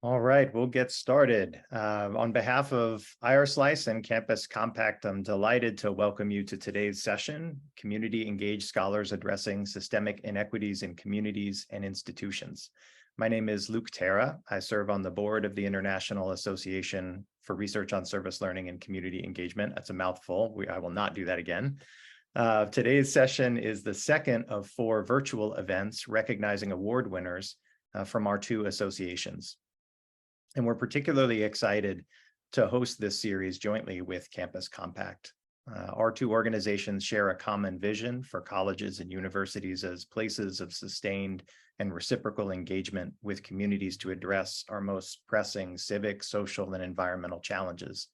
All right, we'll get started. On behalf of IRSlice and Campus Compact, I'm delighted to welcome you to today's session, Community Engaged Scholars Addressing Systemic Inequities in Communities and Institutions. My name is Luke Terra. I serve on the board of the International Association for Research on Service Learning and Community Engagement. That's a mouthful. I will not do that again. Today's session is the second of 4 virtual events recognizing award winners from our 2 associations. And we're particularly excited to host this series jointly with Campus Compact. Our 2 organizations share a common vision for colleges and universities as places of sustained and reciprocal engagement with communities to address our most pressing civic, social, and environmental challenges.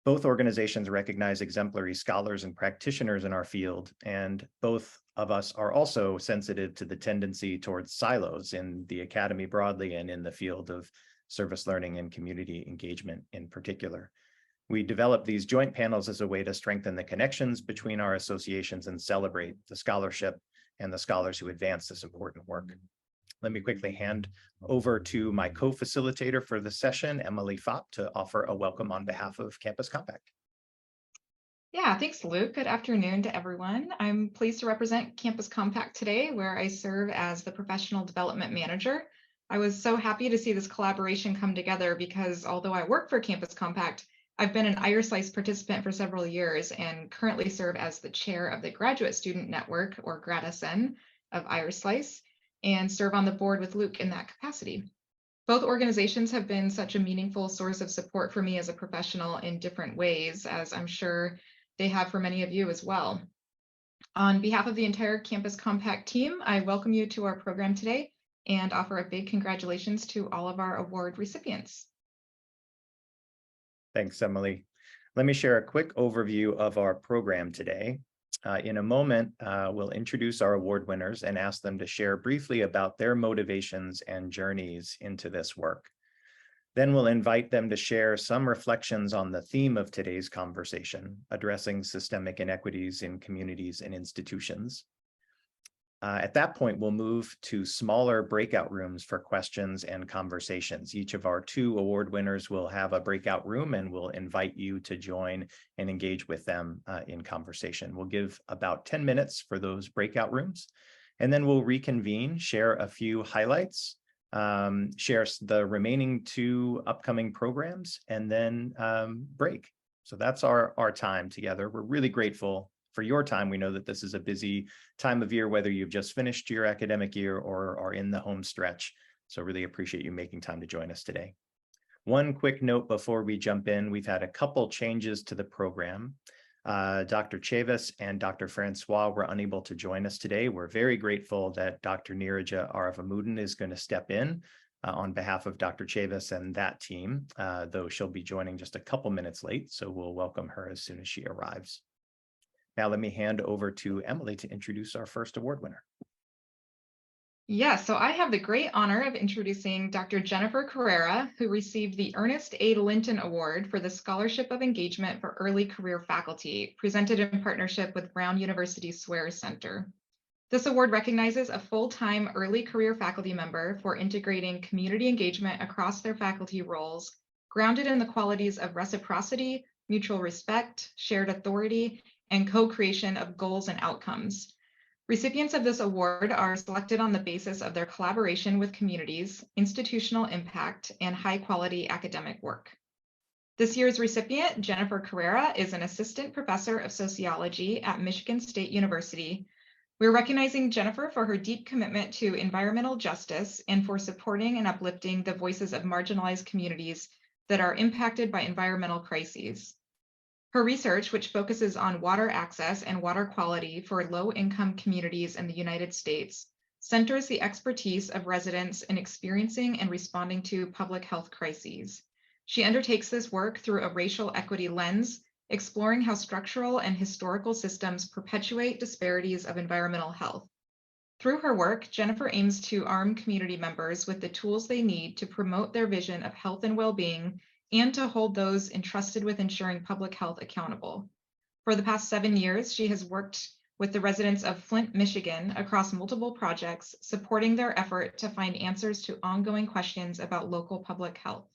Both organizations recognize exemplary scholars and practitioners in our field, and both of us are also sensitive to the tendency towards silos in the academy broadly and in the field of service learning and community engagement in particular. We develop these joint panels as a way to strengthen the connections between our associations and celebrate the scholarship and the scholars who advance this important work. Let me quickly hand over to my co-facilitator for the session, Emily Phaup, to offer a welcome on behalf of Campus Compact. Yeah, thanks, Luke. Good afternoon to everyone. I'm pleased to represent Campus Compact today, where I serve as the Professional Development Manager. I was so happy to see this collaboration come together because although I work for Campus Compact, I've been an IRSlice participant for several years and currently serve as the chair of the Graduate Student Network, or GradSN, of IRSlice, and serve on the board with Luke in that capacity. Both organizations have been such a meaningful source of support for me as a professional in different ways, as I'm sure they have for many of you as well. On behalf of the entire Campus Compact team, I welcome you to our program today and offer a big congratulations to all of our award recipients. Thanks, Emily. Let me share a quick overview of our program today. In a moment, we'll introduce our award winners and ask them to share briefly about their motivations and journeys into this work. Then we'll invite them to share some reflections on the theme of today's conversation, addressing systemic inequities in communities and institutions. At that point, we'll move to smaller breakout rooms for questions and conversations. Each of our 2 award winners will have a breakout room, and we'll invite you to join and engage with them in conversation. We'll give about 10 minutes for those breakout rooms, and then we'll reconvene, share a few highlights, share the remaining 2 upcoming programs, and then break. So that's our time together. We're really grateful for your time. We know that this is a busy time of year, whether you've just finished your academic year or are in the home stretch. So really appreciate you making time to join us today. One quick note before we jump in, we've had a couple changes to the program. Dr. Chavous and Dr. Francois were unable to join us today. We're very grateful that Dr. Neeraj Aravamudan is going to step in on behalf of Dr. Chavous and that team, though she'll be joining just a couple minutes late, so we'll welcome her as soon as she arrives. Now let me hand over to Emily to introduce our first award winner. Yeah, so I have the great honor of introducing Dr. Jennifer Carrera, who received the Ernest A. Linton Award for the Scholarship of Engagement for Early Career Faculty, presented in partnership with Brown University Swearer Center. This award recognizes a full-time early career faculty member for integrating community engagement across their faculty roles, grounded in the qualities of reciprocity, mutual respect, shared authority, and co-creation of goals and outcomes. Recipients of this award are selected on the basis of their collaboration with communities, institutional impact, and high-quality academic work. This year's recipient, Jennifer Carrera, is an assistant professor of sociology at Michigan State University. We're recognizing Jennifer for her deep commitment to environmental justice and for supporting and uplifting the voices of marginalized communities that are impacted by environmental crises. Her research, which focuses on water access and water quality for low-income communities in the United States, centers the expertise of residents in experiencing and responding to public health crises. She undertakes this work through a racial equity lens, exploring how structural and historical systems perpetuate disparities of environmental health. Through her work, Jennifer aims to arm community members with the tools they need to promote their vision of health and well-being and to hold those entrusted with ensuring public health accountable. For the past 7 years, she has worked with the residents of Flint, Michigan across multiple projects, supporting their effort to find answers to ongoing questions about local public health.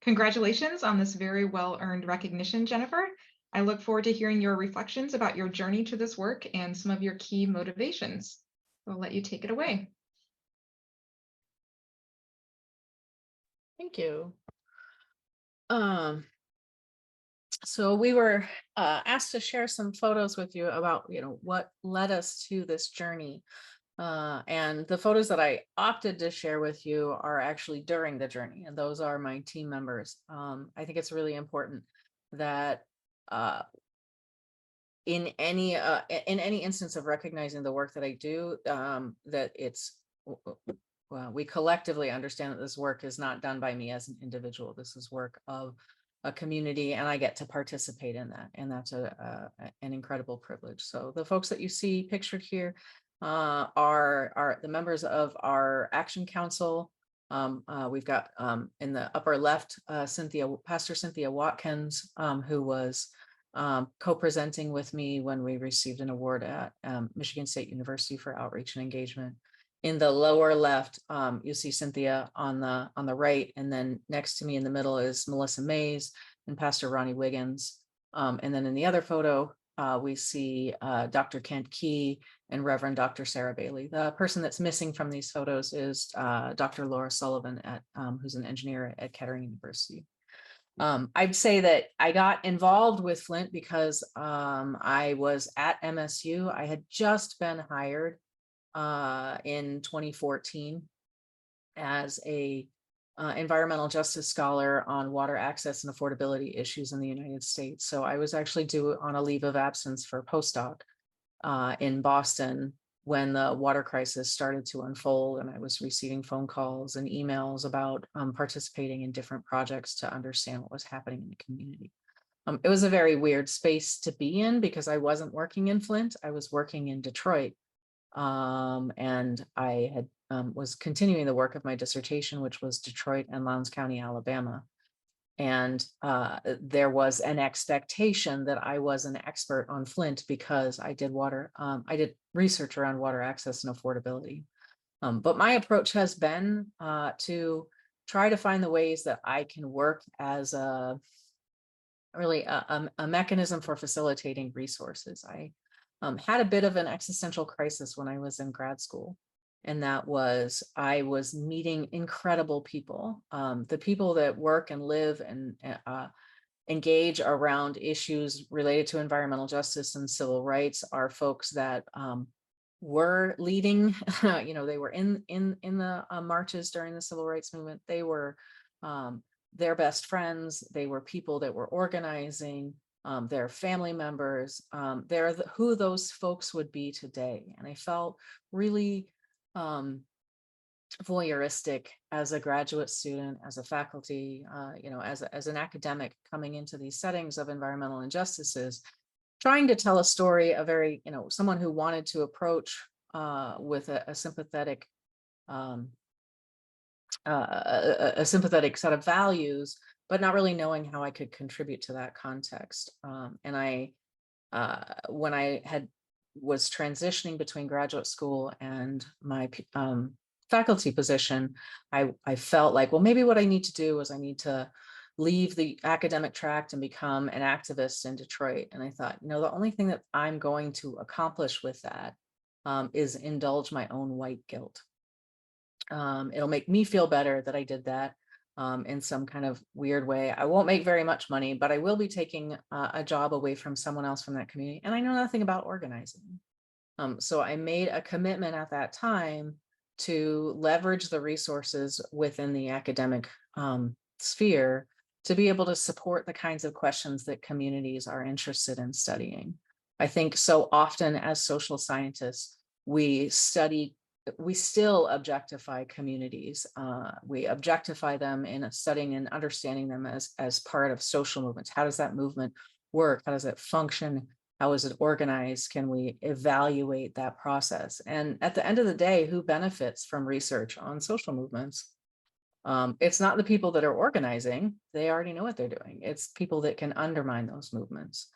Congratulations on this very well-earned recognition, Jennifer. I look forward to hearing your reflections about your journey to this work and some of your key motivations. I'll let you take it away. Thank you. So we were asked to share some photos with you about, what led us to this journey. And the photos that I opted to share with you are actually during the journey, and those are my team members. I think it's really important that in any instance of recognizing the work that I do, that we collectively understand that this work is not done by me as an individual. This is work of a community, and I get to participate in that, and that's an incredible privilege. So the folks that you see pictured here are the members of our Action Council. We've got in the upper left Pastor Cynthia Watkins, who was co-presenting with me when we received an award at Michigan State University for outreach and engagement. In the lower left, you see Cynthia on the right, and then next to me in the middle is Melissa Mays and Pastor Ronnie Wiggins. And then in the other photo, we see Dr. Kent Key and Reverend Dr. Sarah Bailey. The person that's missing from these photos is Dr. Laura Sullivan, who's an engineer at Kettering University. I'd say that I got involved with Flint because I was at MSU. I had just been hired in 2014 as a environmental justice scholar on water access and affordability issues in the United States. So I was actually due on a leave of absence for postdoc in Boston when the water crisis started to unfold, and I was receiving phone calls and emails about participating in different projects to understand what was happening in the community. It was a very weird space to be in because I wasn't working in Flint, I was working in Detroit. And I had was continuing the work of my dissertation, which was Detroit and Lowndes County, Alabama. And there was an expectation that I was an expert on Flint because I did research around water access and affordability. But my approach has been to try to find the ways that I can work as a mechanism for facilitating resources. I had a bit of an existential crisis when I was in grad school. And that was, I was meeting incredible people, the people that work and live and engage around issues related to environmental justice and civil rights are folks that were leading, they were in the marches during the civil rights movement. They were their best friends. They were people that were organizing. Their family members. They're who those folks would be today. And I felt really voyeuristic as a graduate student, as a faculty, as an academic coming into these settings of environmental injustices, trying to tell a story, someone who wanted to approach with a sympathetic set of values, but not really knowing how I could contribute to that context. And when I was transitioning between graduate school and my faculty position, I felt like, well, maybe what I need to do is I need to leave the academic tract and become an activist in Detroit. And I thought, the only thing that I'm going to accomplish with that is indulge my own white guilt. It'll make me feel better that I did that in some kind of weird way. I won't make very much money, but I will be taking a job away from someone else from that community. And I know nothing about organizing. So I made a commitment at that time to leverage the resources within the academic sphere to be able to support the kinds of questions that communities are interested in studying. I think so often as social scientists, we still objectify communities. We objectify them in studying and understanding them as part of social movements. How does that movement work? How does it function? How is it organized? Can we evaluate that process? And at the end of the day, who benefits from research on social movements? It's not the people that are organizing. They already know what they're doing. It's people that can undermine those movements.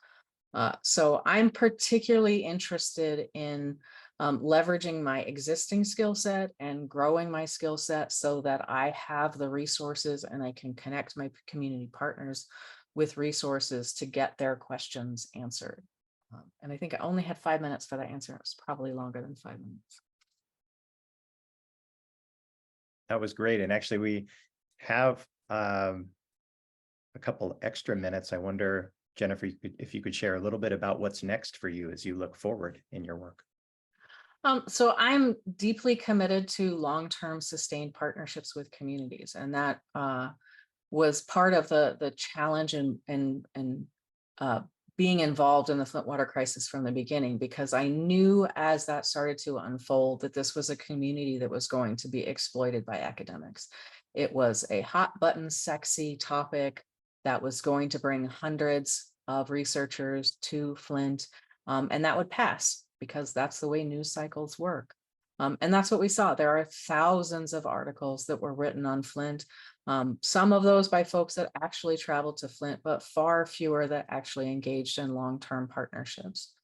So I'm particularly interested in leveraging my existing skill set and growing my skill set so that I have the resources and I can connect my community partners with resources to get their questions answered. And I think I only had 5 minutes for that answer. It was probably longer than 5 minutes. That was great. And actually, we have a couple extra minutes. I wonder, Jennifer, if you could share a little bit about what's next for you as you look forward in your work. So I'm deeply committed to long-term sustained partnerships with communities, and that was part of the challenge and being involved in the Flint water crisis from the beginning, because I knew as that started to unfold that this was a community that was going to be exploited by academics. It was a hot button, sexy topic that was going to bring hundreds of researchers to Flint, and that would pass because that's the way news cycles work. And that's what we saw. There are thousands of articles that were written on Flint. Some of those by folks that actually traveled to Flint, but far fewer that actually engaged in long-term partnerships.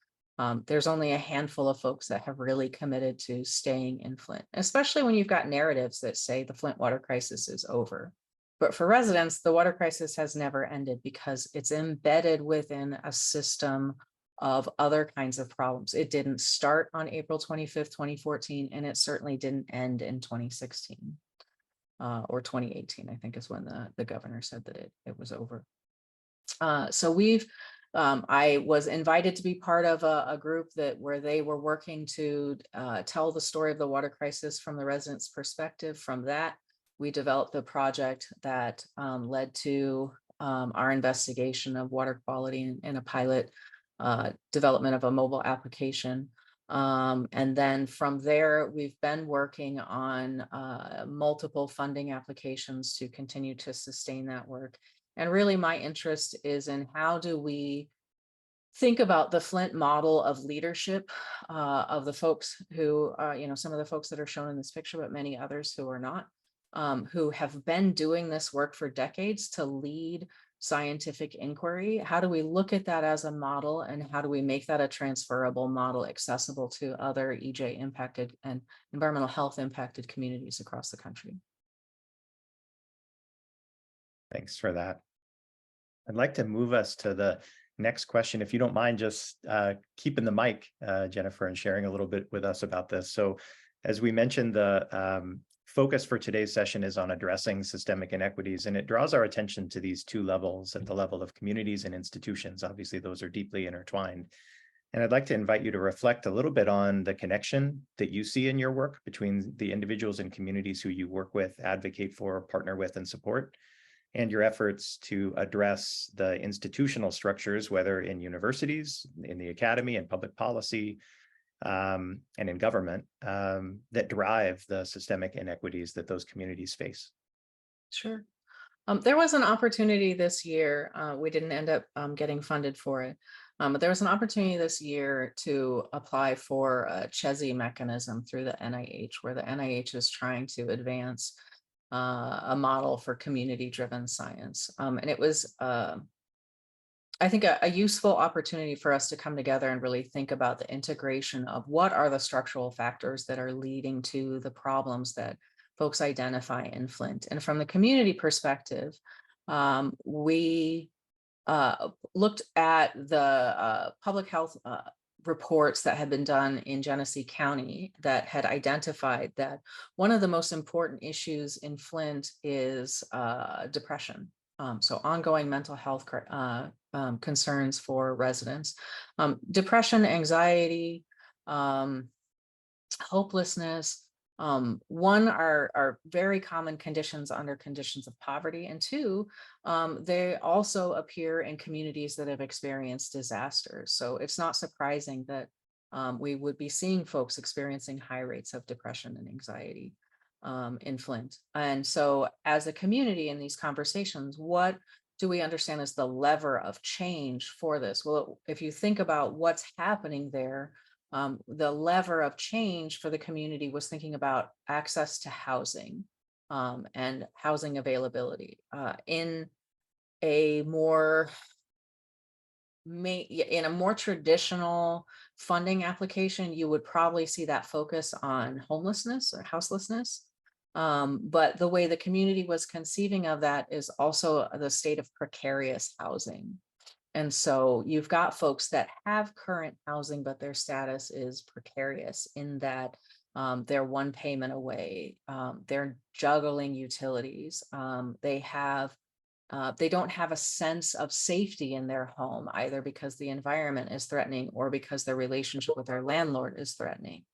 There's only a handful of folks that have really committed to staying in Flint, especially when you've got narratives that say the Flint water crisis is over. But for residents, the water crisis has never ended because it's embedded within a system of other kinds of problems. It didn't start on April 25th, 2014, and it certainly didn't end in 2016 or 2018, I think is when the governor said that it was over. So I was invited to be part of a group where they were working to tell the story of the water crisis from the residents' perspective. From that, we developed the project that led to our investigation of water quality and a pilot development of a mobile application. And then from there, we've been working on multiple funding applications to continue to sustain that work. And really my interest is in how do we think about the Flint model of leadership of the folks who, some of the folks that are shown in this picture, but many others who are not, who have been doing this work for decades to lead scientific inquiry. How do we look at that as a model, and how do we make that a transferable model accessible to other EJ impacted and environmental health impacted communities across the country? Thanks for that. I'd like to move us to the next question, if you don't mind just keeping the mic, Jennifer, and sharing a little bit with us about this. So as we mentioned, the focus for today's session is on addressing systemic inequities, and it draws our attention to these two levels, at the level of communities and institutions. Obviously, those are deeply intertwined. And I'd like to invite you to reflect a little bit on the connection that you see in your work between the individuals and communities who you work with, advocate for, partner with, and support, and your efforts to address the institutional structures, whether in universities, in the academy, and public policy, and in government, that drive the systemic inequities that those communities face. Sure. There was an opportunity this year. We didn't end up getting funded for it, but there was an opportunity this year to apply for a CHESI mechanism through the NIH, where the NIH is trying to advance a model for community-driven science. And it was, I think, a useful opportunity for us to come together and really think about the integration of what are the structural factors that are leading to the problems that folks identify in Flint. And from the community perspective, we looked at the public health reports that had been done in Genesee County that had identified that one of the most important issues in Flint is depression. So ongoing mental health concerns for residents, depression, anxiety, hopelessness. One are very common conditions under conditions of poverty, and two, they also appear in communities that have experienced disasters. So it's not surprising that we would be seeing folks experiencing high rates of depression and anxiety in Flint. And so as a community in these conversations, what do we understand as the lever of change for this? Well, if you think about what's happening there, the lever of change for the community was thinking about access to housing and housing availability in a more in a more traditional funding application, you would probably see that focus on homelessness or houselessness. But the way the community was conceiving of that is also the state of precarious housing. And so you've got folks that have current housing, but their status is precarious in that they're one payment away. They're juggling utilities. They don't have a sense of safety in their home, either because the environment is threatening or because their relationship with their landlord is threatening.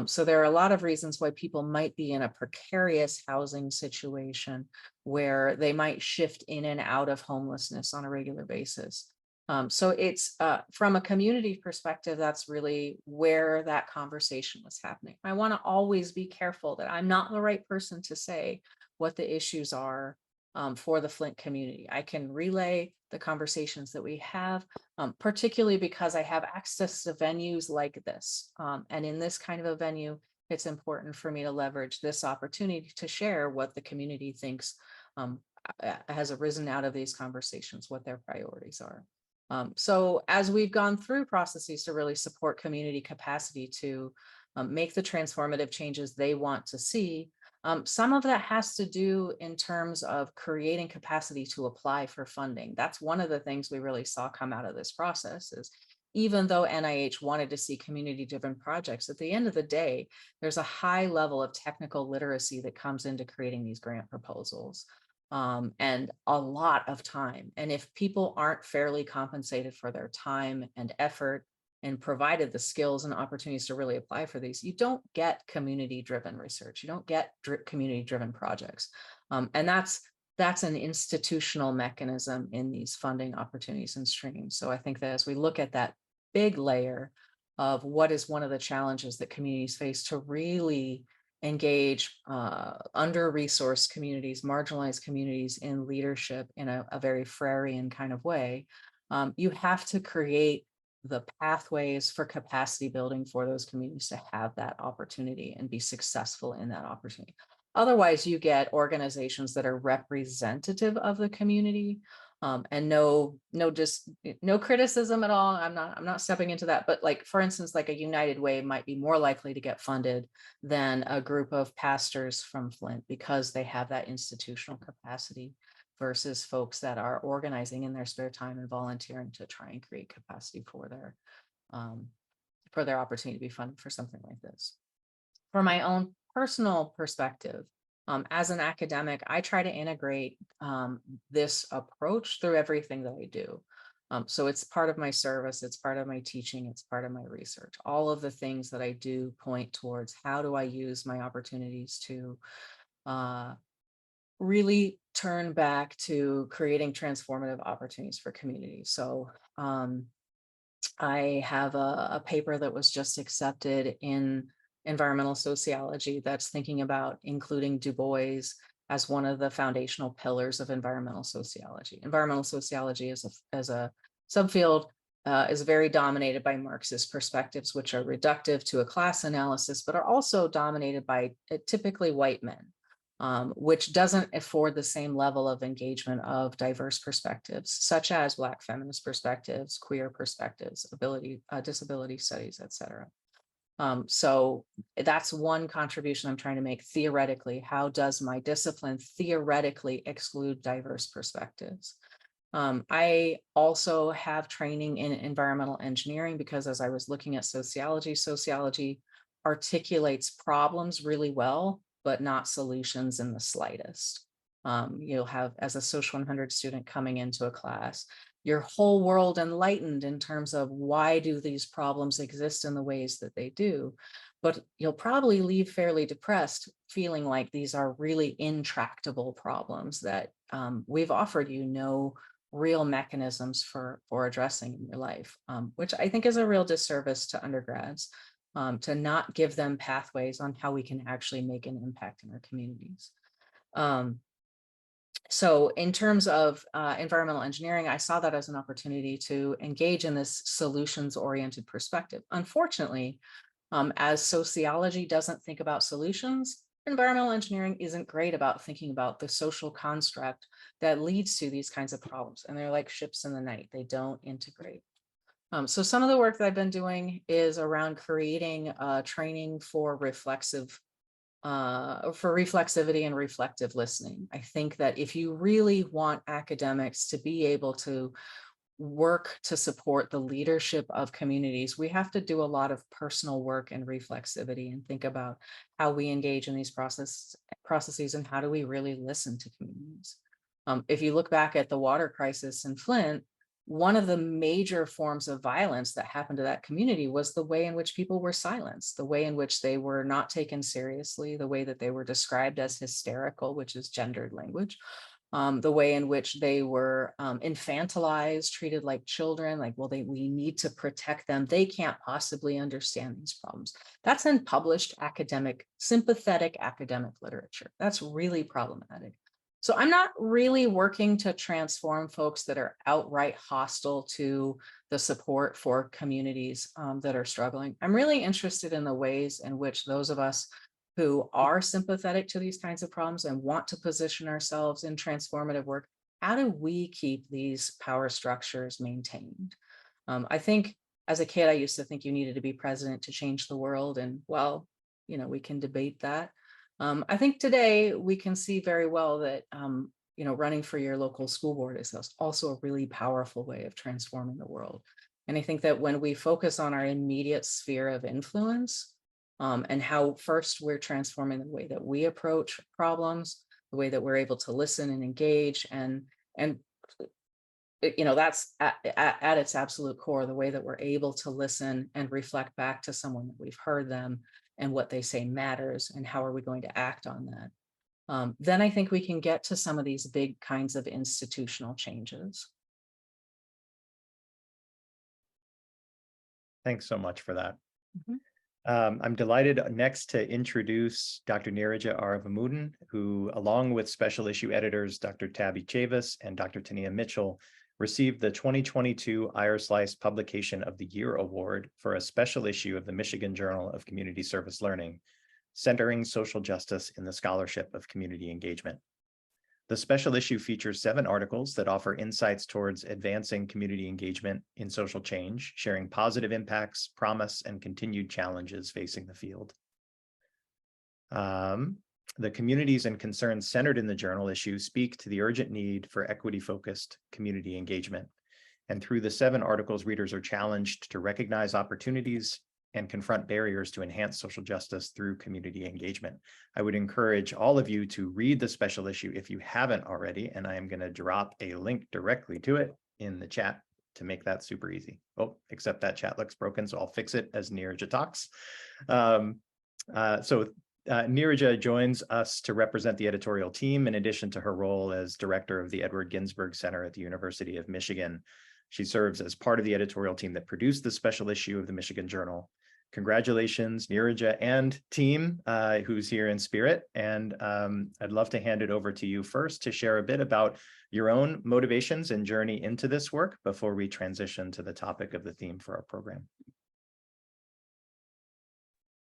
So there are a lot of reasons why people might be in a precarious housing situation where they might shift in and out of homelessness on a regular basis. So it's from a community perspective, that's really where that conversation was happening. I want to always be careful that I'm not the right person to say what the issues are for the Flint community. I can relay the conversations that we have, particularly because I have access to venues like this. And in this kind of a venue, it's important for me to leverage this opportunity to share what the community thinks has arisen out of these conversations, what their priorities are. So as we've gone through processes to really support community capacity to make the transformative changes they want to see, some of that has to do in terms of creating capacity to apply for funding. That's one of the things we really saw come out of this process is even though NIH wanted to see community-driven projects, at the end of the day, there's a high level of technical literacy that comes into creating these grant proposals. And a lot of time. And if people aren't fairly compensated for their time and effort and provided the skills and opportunities to really apply for these, you don't get community-driven research. You don't get community-driven projects. And that's an institutional mechanism in these funding opportunities and streams. So I think that as we look at that big layer of what is one of the challenges that communities face to really engage under-resourced communities, marginalized communities in leadership in a very Freirean kind of way, you have to create the pathways for capacity building for those communities to have that opportunity and be successful in that opportunity. Otherwise, you get organizations that are representative of the community, and no criticism at all. I'm not stepping into that, but like, for instance, like a United Way might be more likely to get funded than a group of pastors from Flint because they have that institutional capacity versus folks that are organizing in their spare time and volunteering to try and create capacity for their opportunity to be funded for something like this. From my own personal perspective, as an academic, I try to integrate this approach through everything that I do. So it's part of my service, it's part of my teaching, it's part of my research. All of the things that I do point towards how do I use my opportunities to really turn back to creating transformative opportunities for communities. So I have a paper that was just accepted in environmental sociology that's thinking about including Du Bois as one of the foundational pillars of environmental sociology. Environmental sociology as a subfield is very dominated by Marxist perspectives, which are reductive to a class analysis, but are also dominated by typically white men, which doesn't afford the same level of engagement of diverse perspectives, such as Black feminist perspectives, queer perspectives, disability studies, et cetera. So that's one contribution I'm trying to make theoretically. How does my discipline theoretically exclude diverse perspectives? I also have training in environmental engineering because as I was looking at sociology articulates problems really well, but not solutions in the slightest. You'll have, as a Social 100 student coming into a class, your whole world enlightened in terms of why do these problems exist in the ways that they do, but you'll probably leave fairly depressed, feeling like these are really intractable problems that we've offered you no real mechanisms for addressing in your life, which I think is a real disservice to undergrads, to not give them pathways on how we can actually make an impact in our communities. So in terms of environmental engineering, I saw that as an opportunity to engage in this solutions-oriented perspective. Unfortunately, as sociology doesn't think about solutions, environmental engineering isn't great about thinking about the social construct that leads to these kinds of problems. And they're like ships in the night, they don't integrate. So some of the work that I've been doing is around creating training for reflexivity and reflective listening. I think that if you really want academics to be able to work to support the leadership of communities, we have to do a lot of personal work and reflexivity and think about how we engage in these processes and how do we really listen to communities. If you look back at the water crisis in Flint, one of the major forms of violence that happened to that community was the way in which people were silenced, the way in which they were not taken seriously, the way that they were described as hysterical, which is gendered language. The way in which they were infantilized, treated like children, like, well, we need to protect them. They can't possibly understand these problems. That's in published academic, sympathetic academic literature. That's really problematic. So I'm not really working to transform folks that are outright hostile to the support for communities that are struggling. I'm really interested in the ways in which those of us who are sympathetic to these kinds of problems and want to position ourselves in transformative work, how do we keep these power structures maintained? I think as a kid, I used to think you needed to be president to change the world. And well, we can debate that. I think today we can see very well that, running for your local school board is also a really powerful way of transforming the world. And I think that when we focus on our immediate sphere of influence, and how first we're transforming the way that we approach problems, the way that we're able to listen and engage, and that's at its absolute core, the way that we're able to listen and reflect back to someone that we've heard them and what they say matters and how are we going to act on that. Then I think we can get to some of these big kinds of institutional changes. Thanks so much for that. Mm-hmm. I'm delighted next to introduce Dr. Neeraj Aravamudan, who, along with special issue editors Dr. Tabbye Chavous and Dr. Tania Mitchell, received the 2022 IronSlice Publication of the Year Award for a special issue of the Michigan Journal of Community Service Learning, centering social justice in the scholarship of community engagement. The special issue features 7 articles that offer insights towards advancing community engagement in social change, sharing positive impacts, promise, and continued challenges facing the field. The communities and concerns centered in the journal issue speak to the urgent need for equity-focused community engagement. And through the 7 articles, readers are challenged to recognize opportunities and confront barriers to enhance social justice through community engagement. I would encourage all of you to read the special issue if you haven't already, and I am going to drop a link directly to it in the chat to make that super easy. Oh, except that chat looks broken, so I'll fix it as Neeraj talks. Neeraj joins us to represent the editorial team in addition to her role as director of the Edward Ginsburg Center at the University of Michigan. She serves as part of the editorial team that produced the special issue of the Michigan Journal. Congratulations, Neeraj and team who's here in spirit. And I'd love to hand it over to you first to share a bit about your own motivations and journey into this work before we transition to the topic of the theme for our program.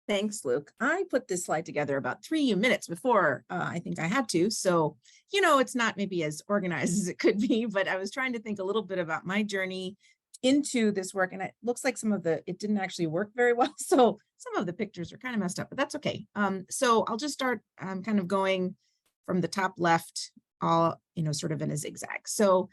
Thanks, Luke. I put this slide together about 3 minutes before I think I had to. So, it's not maybe as organized as it could be, but I was trying to think a little bit about my journey into this work. And it looks like it didn't actually work very well. So some of the pictures are kind of messed up, but that's okay. So I'll just start kind of going from the top left, all, sort of in a zigzag. So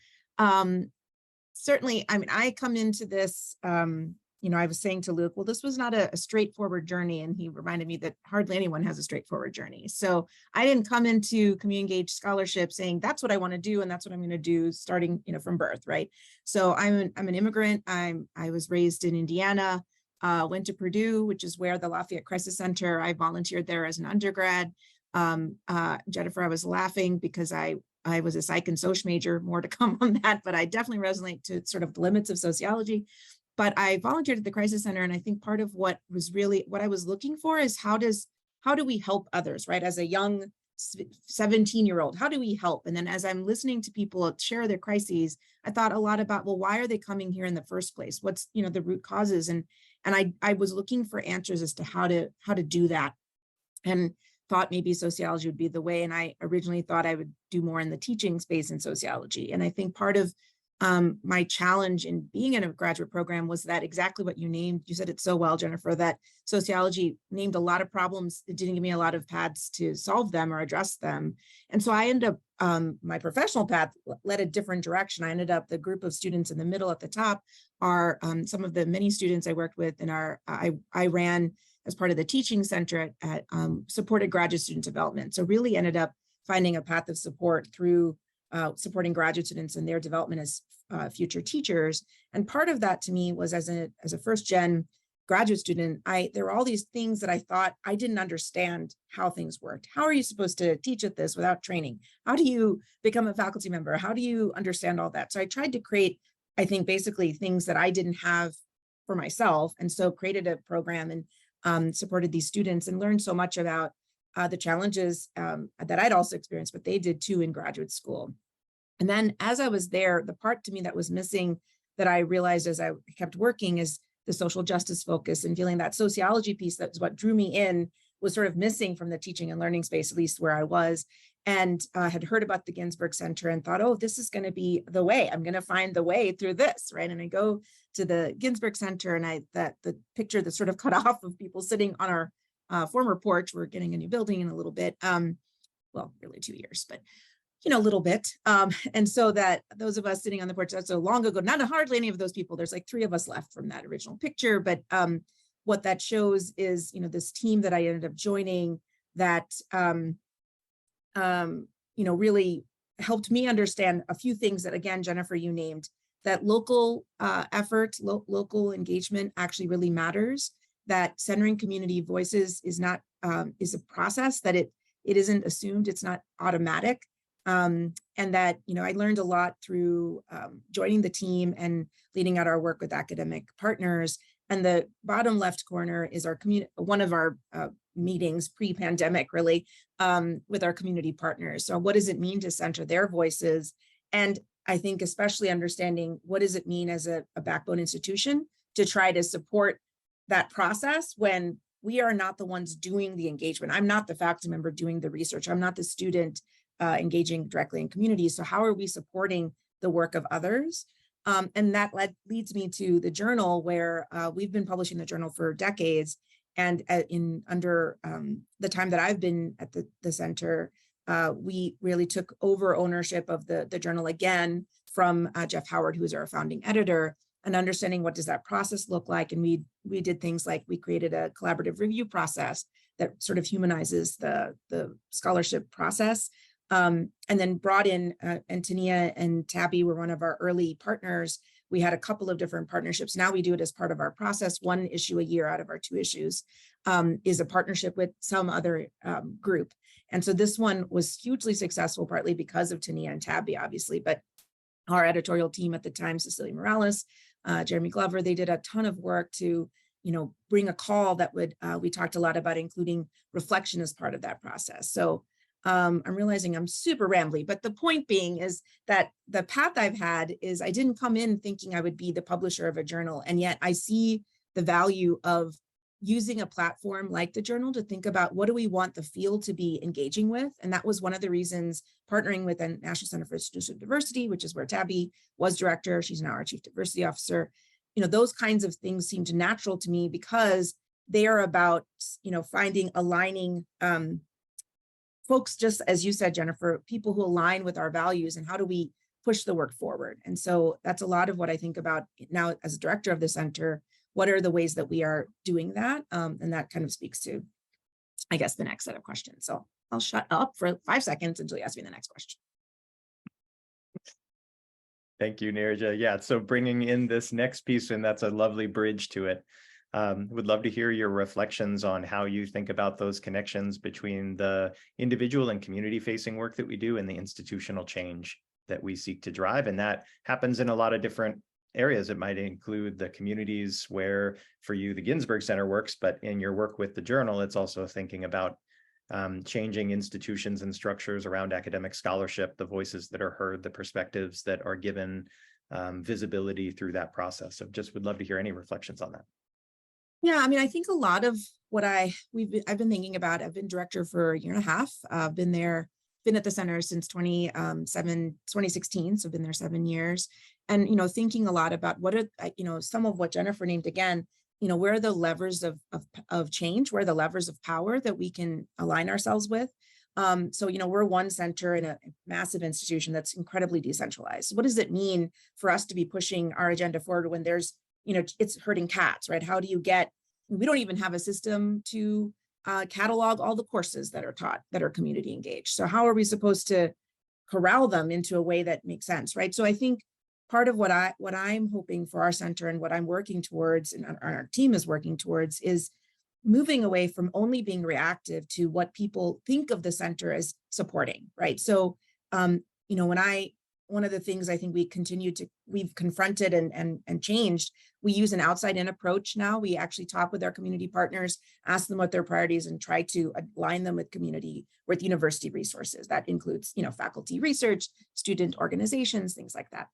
certainly, I come into this, I was saying to Luke, well, this was not a straightforward journey. And he reminded me that hardly anyone has a straightforward journey. So I didn't come into community engaged scholarship saying, that's what I want to do. And that's what I'm going to do starting, from birth. Right. So I'm an immigrant. I was raised in Indiana, went to Purdue, which is where the Lafayette Crisis Center, I volunteered there as an undergrad. Jennifer, I was laughing because I was a psych and soc major, more to come on that, but I definitely resonate to sort of the limits of sociology. But I volunteered at the Crisis Center, and I think part of what I was looking for is how do we help others, right? As a young 17-year-old, how do we help? And then as I'm listening to people share their crises, I thought a lot about, well, why are they coming here in the first place? What's the root causes? And I was looking for answers as to how to do that. And thought maybe sociology would be the way. And I originally thought I would do more in the teaching space in sociology. And I think part of my challenge in being in a graduate program was that exactly what you named. You said it so well, Jennifer, that sociology named a lot of problems. It didn't give me a lot of paths to solve them or address them. And so I ended up, my professional path led a different direction. I ended up, the group of students in the middle at the top are some of the many students I worked with in our, I ran as part of the teaching center at supported graduate student development. So really ended up finding a path of support through supporting graduate students in their development as future teachers. And part of that to me was as a first gen graduate student, there were all these things that I thought I didn't understand how things worked. How are you supposed to teach at this without training? How do you become a faculty member? How do you understand all that? So I tried to create, I think, basically things that I didn't have for myself. And so created a program and supported these students and learned so much about the challenges that I'd also experienced, but they did too in graduate school. And then as I was there, the part to me that was missing that I realized as I kept working is the social justice focus, and feeling that sociology piece that's what drew me in was sort of missing from the teaching and learning space, at least where I was, and had heard about the Ginsberg Center and thought, oh, this is going to be the way. I'm going to find the way through this, right? And I go to the Ginsberg Center, and the picture that's sort of cut off of people sitting on our former porch. We're getting a new building in a little bit, well, really 2 years, but a little bit. And so that those of us sitting on the porch, that's so long ago, not hardly any of those people, there's like 3 of us left from that original picture. But what that shows is, this team that I ended up joining that, really helped me understand a few things that, again, Jennifer, you named, that local effort, local engagement actually really matters, that centering community voices is not, is a process, that it isn't assumed, it's not automatic. And that, I learned a lot through joining the team and leading out our work with academic partners. And the bottom left corner is our one of our meetings pre-pandemic, really, with our community partners. So what does it mean to center their voices? And I think especially understanding what does it mean as a backbone institution to try to support that process when we are not the ones doing the engagement. I'm not the faculty member doing the research. I'm not the student engaging directly in communities. So how are we supporting the work of others? And that leads me to the journal, where we've been publishing the journal for decades. And under the time that I've been at the center, we really took over ownership of the journal again from Jeff Howard, who is our founding editor, and understanding what does that process look like. And we did things like we created a collaborative review process that sort of humanizes the scholarship process. And then brought in, and Tania and Tabbye were one of our early partners. We had a couple of different partnerships. Now we do it as part of our process. 1 issue a year out of our 2 issues is a partnership with some other group. And so this one was hugely successful, partly because of Tania and Tabbye, obviously, but our editorial team at the time, Cecilia Morales, Jeremy Glover, they did a ton of work to, bring a call that would, we talked a lot about including reflection as part of that process. So I'm realizing I'm super rambly, but the point being is that the path I've had is I didn't come in thinking I would be the publisher of a journal. And yet I see the value of using a platform like the journal to think about what do we want the field to be engaging with. And that was one of the reasons partnering with the National Center for Institutional Diversity, which is where Tabbye was director. She's now our chief diversity officer. Those kinds of things seemed natural to me because they are about, finding, aligning, folks, just as you said, Jennifer, people who align with our values and how do we push the work forward. And so that's a lot of what I think about now as a director of the center. What are the ways that we are doing that? And that kind of speaks to, I guess, the next set of questions. So I'll shut up for 5 seconds until you ask me the next question. Thank you, Neerja. Yeah, so bringing in this next piece, and that's a lovely bridge to it. Would love to hear your reflections on how you think about those connections between the individual and community-facing work that we do and the institutional change that we seek to drive. And that happens in a lot of different areas. It might include the communities where, for you, the Ginsberg Center works, but in your work with the journal, it's also thinking about changing institutions and structures around academic scholarship, the voices that are heard, the perspectives that are given visibility through that process. So just would love to hear any reflections on that. Yeah, I mean, I think a lot of I've been thinking about, I've been director for a year and a half. I've been at the center since 2016. So I've been there 7 years. And, thinking a lot about what are, some of what Jennifer named again, where are the levers of change, where are the levers of power that we can align ourselves with. So, we're one center in a massive institution that's incredibly decentralized. What does it mean for us to be pushing our agenda forward when there's, it's herding cats, right? How do you we don't even have a system to catalog all the courses that are taught that are community engaged. So how are we supposed to corral them into a way that makes sense, right? So I think part of what I'm hoping for our center and what I'm working towards and our team is working towards is moving away from only being reactive to what people think of the center as supporting, right? So, one of the things I think we've confronted and changed, we use an outside-in approach now. We actually talk with our community partners, ask them what their priorities, and try to align them with university resources. That includes, faculty research, student organizations, things like that.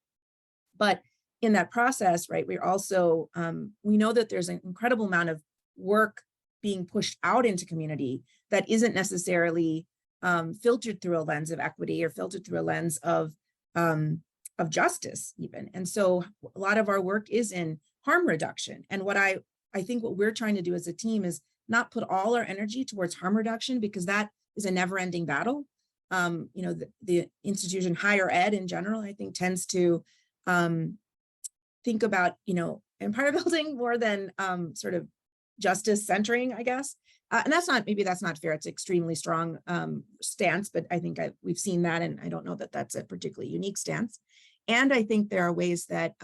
But in that process, right, we're also, we know that there's an incredible amount of work being pushed out into community that isn't necessarily filtered through a lens of equity or filtered through a lens of justice even. And so a lot of our work is in harm reduction. And what I think what we're trying to do as a team is not put all our energy towards harm reduction, because that is a never-ending battle. The institution higher ed in general, I think, tends to think about, empire building more than sort of justice centering, I guess. And maybe that's not fair. It's extremely strong stance, but I think we've seen that, and I don't know that that's a particularly unique stance. And I think there are ways that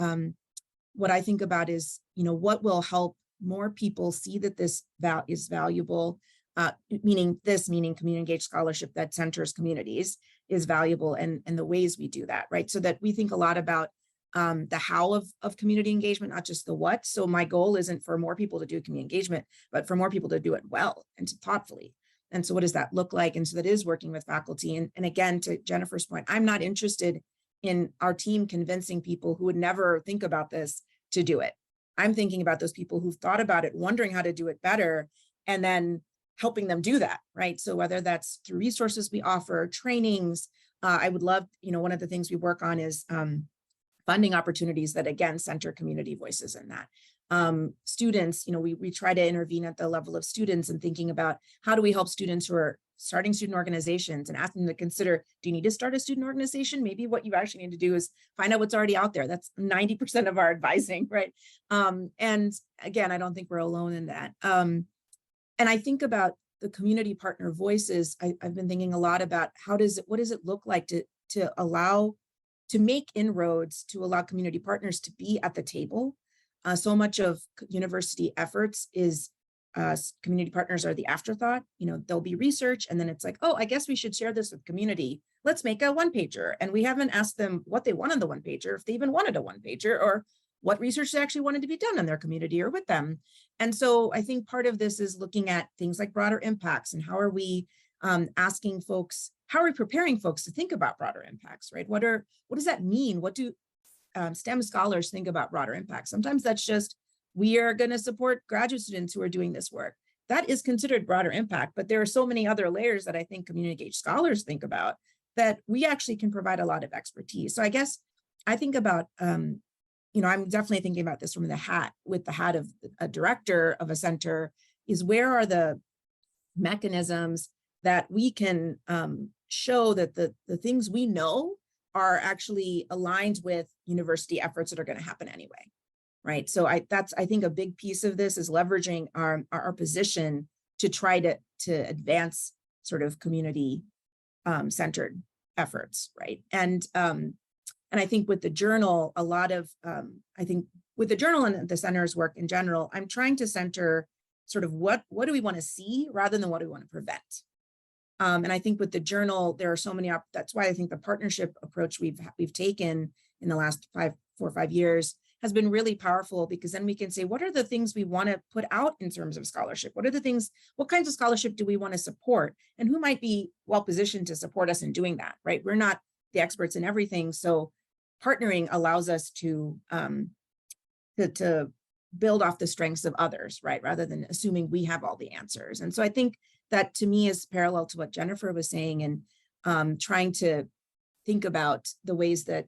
what I think about is, what will help more people see that this is valuable, meaning community engaged scholarship that centers communities is valuable, and the ways we do that, right? So that we think a lot about the how of community engagement, not just the what. So my goal isn't for more people to do community engagement, but for more people to do it well and to thoughtfully. And so what does that look like? And so that is working with faculty. And again, to Jennifer's point, I'm not interested in our team convincing people who would never think about this to do it. I'm thinking about those people who've thought about it, wondering how to do it better, and then helping them do that, right? So whether that's through resources we offer, trainings, I would love, one of the things we work on is funding opportunities that, again, center community voices in that. Students, we try to intervene at the level of students and thinking about how do we help students who are starting student organizations and ask them to consider, do you need to start a student organization? Maybe what you actually need to do is find out what's already out there. That's 90% of our advising, right? And again, I don't think we're alone in that. And I think about the community partner voices. I've been thinking a lot about what does it look like to make inroads, to allow community partners to be at the table. So much of university efforts is community partners are the afterthought. There'll be research and then it's like, oh, I guess we should share this with community. Let's make a one-pager. And we haven't asked them what they want on the one-pager, if they even wanted a one-pager, or what research they actually wanted to be done in their community or with them. And so I think part of this is looking at things like broader impacts and how are we asking folks, how are we preparing folks to think about broader impacts, right? What does that mean? What do STEM scholars think about broader impacts? Sometimes that's just, we are going to support graduate students who are doing this work. That is considered broader impact, but there are so many other layers that I think community engaged scholars think about that we actually can provide a lot of expertise. So I guess I think about, I'm definitely thinking about this from the hat of a director of a center, is where are the mechanisms that we can show that the things we know are actually aligned with university efforts that are going to happen anyway, right? So I think a big piece of this is leveraging our position to try to advance sort of community centered efforts, right? And I think with the journal, a lot of I think with the journal and the center's work in general, I'm trying to center sort of what do we want to see rather than what do we want to prevent. And I think with the journal, there are so many, that's why I think the partnership approach we've taken in the last 4 or 5 years has been really powerful, because then we can say, what are the things we want to put out in terms of scholarship? What kinds of scholarship do we want to support? And who might be well positioned to support us in doing that, right? We're not the experts in everything. So partnering allows us to build off the strengths of others, right? Rather than assuming we have all the answers. And so I think that to me is parallel to what Jennifer was saying, and trying to think about the ways that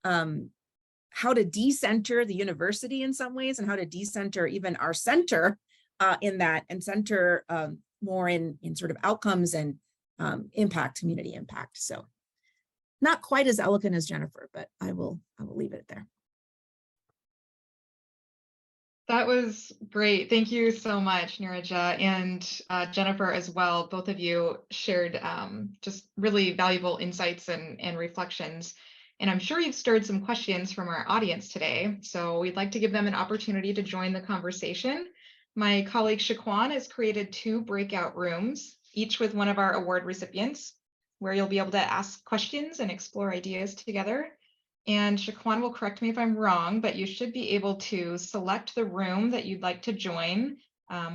how to decenter the university in some ways, and how to decenter even our center in that, and center more in sort of outcomes and impact, community impact. So not quite as eloquent as Jennifer, but I will leave it there. That was great. Thank you so much, Neeraja, and Jennifer as well. Both of you shared just really valuable insights and reflections. And I'm sure you've stirred some questions from our audience today. So we'd like to give them an opportunity to join the conversation. My colleague Shaquan has created 2 breakout rooms, each with one of our award recipients, where you'll be able to ask questions and explore ideas together. And Shaquan will correct me if I'm wrong, but you should be able to select the room that you'd like to join,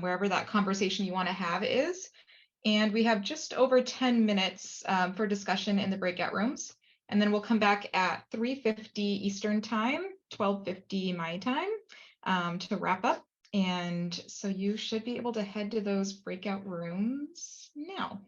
wherever that conversation you want to have is. And we have just over 10 minutes for discussion in the breakout rooms. And then we'll come back at 3:50 Eastern time, 12:50 my time, to wrap up. And so you should be able to head to those breakout rooms now.